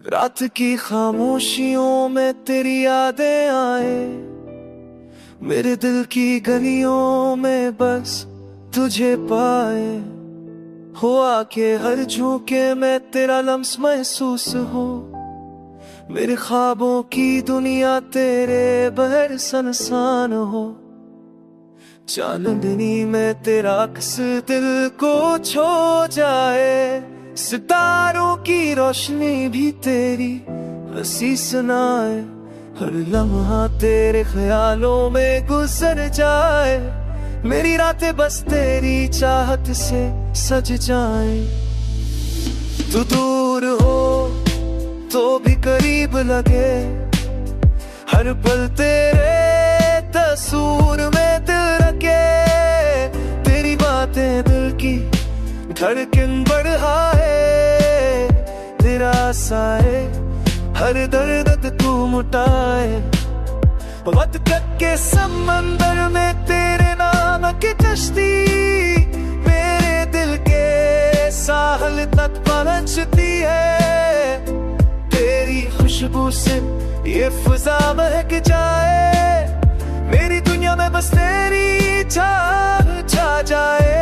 रात की खामोशियों में तेरी यादें आए, मेरे दिल की गलियों में बस तुझे पाए। हो आके हर झोंके में तेरा लम्स महसूस हो, मेरे ख्वाबों की दुनिया तेरे बहर सनसान हो। चांदनी में तेरा अक्स दिल को छो जाए, सितारों की रोशनी भी तेरी हंसी सुनाए। हर लम्हा तेरे ख्यालों में गुजर जाए, मेरी रातें बस तेरी चाहत से सज जाए। तू दूर हो तो भी करीब लगे, हर पल तेरे तस्वीर में दिल रखे। तेरी बातें दिल की धड़कन बढ़ाए, तेरा साए हर दर्द तू मुटाए। वक्त के समंदर में तेरे नाम की कश्ती मेरे दिल के साहल तक पहुंचती है। तेरी खुशबू से ये फिजा महक जाए, मेरी दुनिया में बस तेरी चाह छा जाए।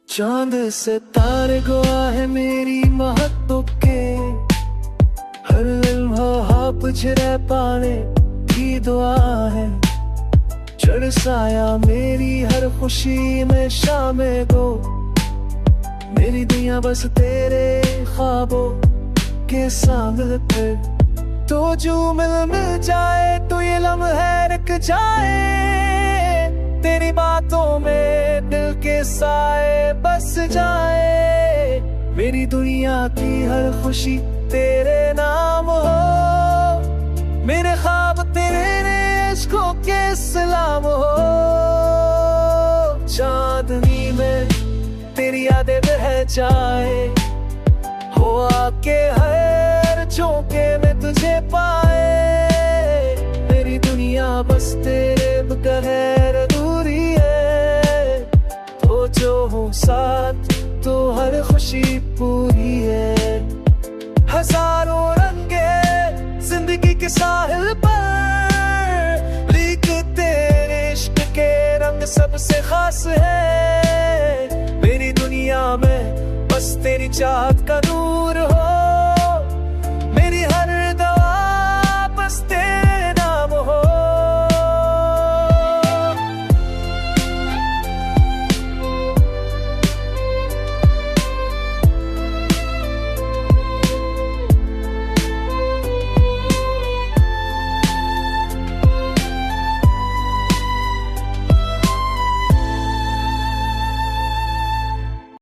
चांद से तारे गवा है मेरी महत्व के, हर लम्हा पिछड़े पाने की दुआ है। चढ़ साया मेरी हर खुशी में शामिल हो, मेरी दुनिया बस तेरे ख्वाबों के सामने पर। तो जो मिल जाए तो ये लम्हे रुक जाए, तेरी बातों में दिल के साए बस जाए। मेरी दुनिया की हर खुशी तेरे नाम हो, मेरे ख्वाब तेरे इश्कों के सलाम हो। चांदनी में तेरी यादें बह जाए, हो आके हर झोंके में तुझे पाए। मेरी दुनिया बस तेरे बगैर अधूरी है, तो जो हो साथ तो हर खुशी पूरी है। हजारों रंगे जिंदगी के साहिल पर, लेकिन तेरे इश्क के रंग सबसे खास है। मेरी दुनिया में बस तेरी चाहत का नूर हो,